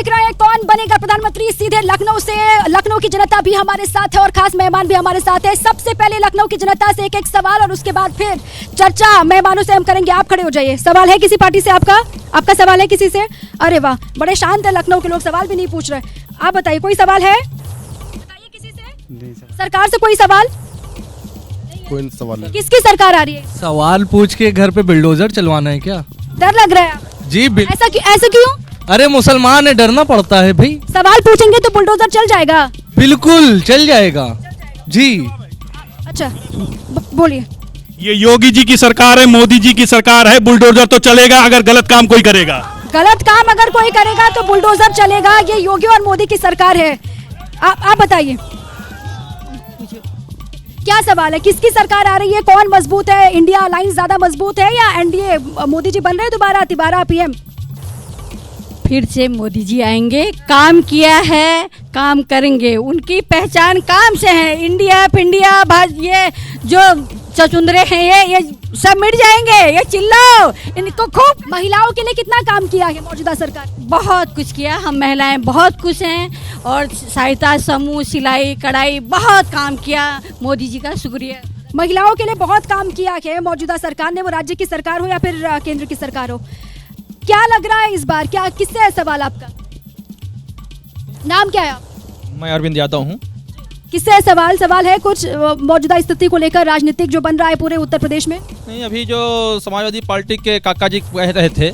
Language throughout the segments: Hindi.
देख रहे हैं कौन बनेगा प्रधानमंत्री। सीधे लखनऊ से, लखनऊ की जनता भी हमारे साथ है और खास मेहमान भी हमारे साथ है। सबसे पहले लखनऊ की जनता से एक एक सवाल और उसके बाद फिर चर्चा मेहमानों से हम करेंगे। आप खड़े हो जाइए। सवाल है किसी पार्टी से आपका? आपका सवाल है किसी से? अरे वाह, बड़े शांत है लखनऊ के लोग, सवाल भी नहीं पूछ रहे। आप बताइए, कोई सवाल है? बताइए किसी से। नहीं सर, सरकार से कोई सवाल? कोई सवाल नहीं। किसकी सरकार आ रही है? सवाल पूछ के घर पे बिल्डोजर चलवाना है क्या? डर लग रहा है आपको? जी ऐसा क्यों? अरे मुसलमान है, डरना पड़ता है भाई। सवाल पूछेंगे तो बुलडोजर चल जाएगा? बिल्कुल चल जाएगा जी। अच्छा बोलिए। ये योगी जी की सरकार है, मोदी जी की सरकार है, बुलडोजर तो चलेगा अगर गलत काम कोई करेगा। गलत काम अगर कोई करेगा तो बुलडोजर चलेगा। ये योगी और मोदी की सरकार है। आप बताइए क्या सवाल है? किसकी सरकार आ रही है? कौन मजबूत है? इंडिया अलायंस ज्यादा मजबूत है या एनडीए? मोदी जी बन रहे हैं दोबारा पीएम? फिर से मोदी जी आएंगे। काम किया है, काम करेंगे। उनकी पहचान काम से है। इंडिया फिंडिया ये जो चचुंदरे हैं ये सब मिट जाएंगे। ये चिल्लाओ इनको खूब। महिलाओं के लिए कितना काम किया है मौजूदा सरकार? बहुत कुछ किया। हम महिलाएं बहुत खुश हैं और सहायता समूह, सिलाई कढ़ाई बहुत काम किया। मोदी जी का शुक्रिया। महिलाओं के लिए बहुत काम किया है मौजूदा सरकार ने, वो राज्य की सरकार हो या फिर केंद्र की सरकार हो। क्या लग रहा है इस बार? क्या किससे है सवाल आपका? नाम क्या है आप? मैं अरविंद यादव हूँ। किससे है सवाल? सवाल है कुछ मौजूदा स्थिति को लेकर, राजनीतिक जो बन रहा है पूरे उत्तर प्रदेश में। नहीं, अभी जो समाजवादी पार्टी के काका जी कह रहे थे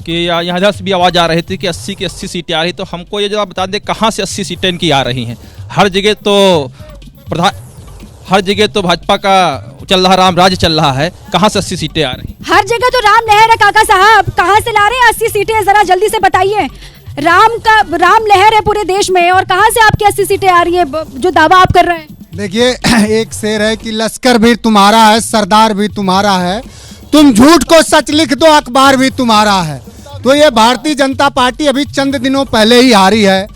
कि यहाँ इधर से भी आवाज़ आ रही थी कि 80 की 80 सीटें आ रही, तो हमको ये जरा बता दें कहाँ से 80 सीटें इनकी आ रही हैं। हर जगह तो भाजपा का चल रहा, राम राज्य चल रहा है, कहाँ से 80 सीटें आ रही? हर जगह तो राम लहर है काका साहब, कहाँ से ला रहे हैं 80 सीटें? जरा जल्दी से बताइए। राम लहर है पूरे देश में और कहाँ से आपकी 80 सीटें आ रही है जो दावा आप कर रहे हैं? देखिए, एक शेर है कि लश्कर भी तुम्हारा है, सरदार भी तुम्हारा है, तुम झूठ को सच लिख दो, अखबार भी तुम्हारा है। तो ये भारतीय जनता पार्टी अभी चंद दिनों पहले ही हारी है।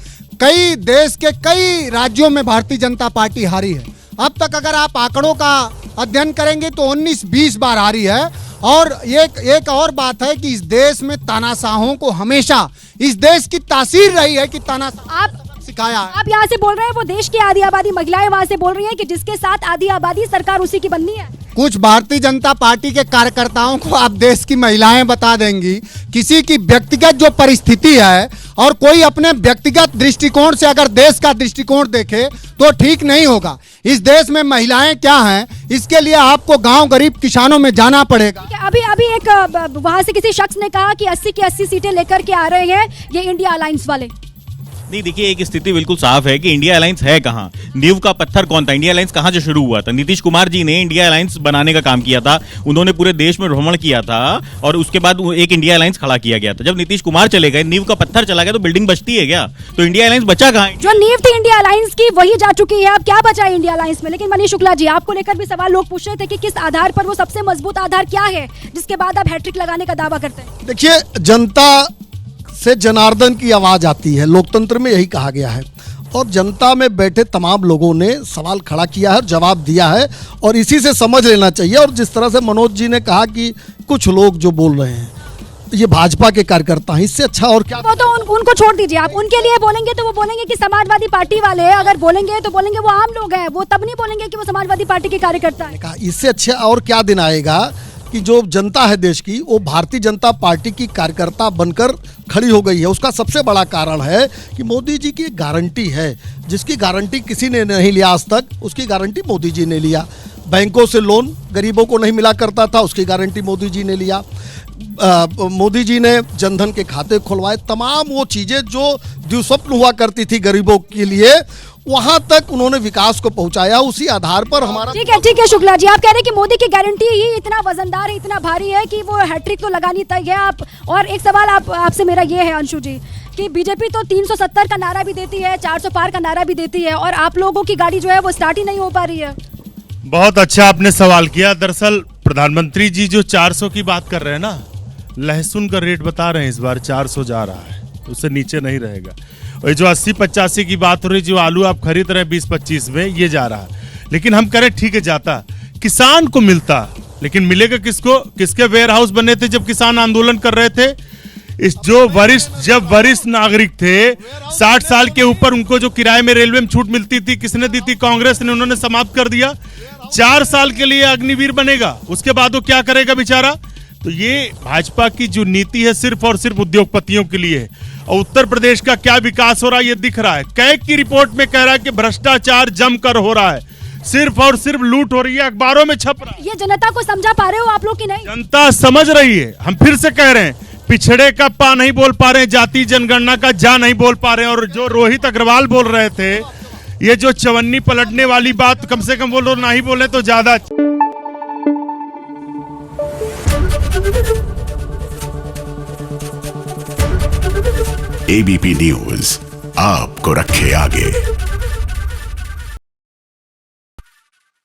कई देश के कई राज्यों में भारतीय जनता पार्टी हारी है। अब तक अगर आप आंकड़ों का अध्ययन करेंगे तो 19-20 बार हारी है। और एक और बात है कि इस देश में तानाशाहों को हमेशा इस देश की तासीर रही है कि तानाशाह आप सिखाया है। आप यहाँ से बोल रहे हैं, वो देश की आधी आबादी महिलाएं वहाँ से बोल रही हैं कि जिसके साथ आधी आबादी, सरकार उसी की बननी है। कुछ भारतीय जनता पार्टी के कार्यकर्ताओं को आप देश की महिलाएं बता देंगी। किसी की व्यक्तिगत जो परिस्थिति है और कोई अपने व्यक्तिगत दृष्टिकोण से अगर देश का दृष्टिकोण देखे तो ठीक नहीं होगा। इस देश में महिलाएं क्या हैं, इसके लिए आपको गांव गरीब किसानों में जाना पड़ेगा। अभी एक वहाँ से किसी शख्स ने कहा कि 80 की 80 सीटें लेकर के आ रहे हैं ये इंडिया अलायंस वाले। नहीं, देखिए, एक स्थिति बिल्कुल साफ है कि इंडिया अलायंस है कहाँ। नींव का पत्थर कौन था? इंडिया अलायंस कहाँ से शुरू हुआ था? नीतीश कुमार जी ने इंडिया अलायंस बनाने का काम किया था। उन्होंने पूरे देश में भ्रमण किया था और उसके बाद एक इंडिया अलायंस खड़ा किया गया था। जब नीतीश कुमार चले गए, नींव का पत्थर चला गया तो बिल्डिंग बचती है क्या? तो इंडिया अलायंस बचा कहाँ? जो नींव थी इंडिया अलायंस की वही जा चुकी है। अब क्या बचा है इंडिया अलायंस में? लेकिन मनीष शुक्ला जी, आपको लेकर भी सवाल लोग पूछ रहे थे कि किस आधार पर, वो सबसे मजबूत आधार क्या है जिसके बाद आप हैट्रिक लगाने का दावा करते हैं? देखिए, जनता से जनार्दन की आवाज आती है, लोकतंत्र में यही कहा गया है। और जनता में बैठे तमाम लोगों ने सवाल खड़ा किया है और जवाब दिया है और इसी से समझ लेना चाहिए। और जिस तरह से मनोज जी ने कहा कि कुछ लोग जो बोल रहे हैं ये भाजपा के कार्यकर्ता हैं, इससे अच्छा और क्या? वो तो उनको छोड़ दीजिए। आप उनके लिए बोलेंगे तो वो बोलेंगे कि समाजवादी पार्टी वाले, अगर बोलेंगे तो बोलेंगे वो आम लोग हैं, वो तब नहीं बोलेंगे कि वो समाजवादी पार्टी के कार्यकर्ता है। इससे अच्छा और क्या दिन आएगा कि जो जनता है देश की वो भारतीय जनता पार्टी की कार्यकर्ता बनकर खड़ी हो गई है। उसका सबसे बड़ा कारण है कि मोदी जी की एक गारंटी है, जिसकी गारंटी किसी ने नहीं लिया आज तक, उसकी गारंटी मोदी जी ने लिया। बैंकों से लोन गरीबों को नहीं मिला करता था, उसकी गारंटी मोदी जी ने लिया। मोदी जी ने जनधन के खाते खुलवाए। तमाम वो चीज़ें जो दुस्वप्न हुआ करती थी गरीबों के लिए, वहां तक उन्होंने विकास को पहुंचाया। उसी आधार पर हमारा ठीक है शुक्ला जी, आप कह रहे हैं कि मोदी की गारंटी ही इतना वजनदार है, इतना भारी है कि वो हैट्रिक तो लगानी तय है। आप और एक सवाल आपसे मेरा ये है अंशु जी कि बीजेपी तो 370 का नारा भी देती है, 400 पार का नारा भी देती है और आप लोगों की गाड़ी जो है वो स्टार्ट ही नहीं हो पा रही है। बहुत अच्छा आपने सवाल किया। दरअसल प्रधानमंत्री जी जो 400 की बात कर रहे हैं ना, लहसुन का रेट बता रहे हैं इस बार 400 जा रहा है, उससे नीचे नहीं रहेगा। और जो 80-85 की बात हो रही, जो आलू आप खरीद रहे हैं 20-25 में, ये जा रहा है। लेकिन हम कह रहे ठीक है, जाता किसान को मिलता, लेकिन मिलेगा किसको? किसके वेयर हाउस बने थे जब किसान आंदोलन कर रहे थे? इस जो जब वरिष्ठ नागरिक थे 60 साल के ऊपर, उनको जो किराए में रेलवे में छूट मिलती थी, किसने दी थी? कांग्रेस ने। उन्होंने समाप्त कर दिया। 4 साल के लिए अग्निवीर बनेगा, उसके बाद वो क्या करेगा बेचारा? तो ये भाजपा की जो नीति है सिर्फ और सिर्फ उद्योगपतियों के लिए है। और उत्तर प्रदेश का क्या विकास हो रहा है ये दिख रहा है। कैग की रिपोर्ट में कह रहा है कि भ्रष्टाचार जमकर हो रहा है, सिर्फ और सिर्फ लूट हो रही है, अखबारों में छप रहा है। ये जनता को समझा पा रहे हो आप लोग की नहीं? जनता समझ रही है। हम फिर से कह रहे हैं, पिछड़े का पा नहीं बोल पा रहे हैं, जाति जनगणना का जा नहीं बोल पा रहे हैं। और जो रोहित अग्रवाल बोल रहे थे, ये जो चवन्नी पलटने वाली बात, कम से कम बोलो, ना ही बोले तो ज्यादा। एबीपी न्यूज आपको रखे आगे।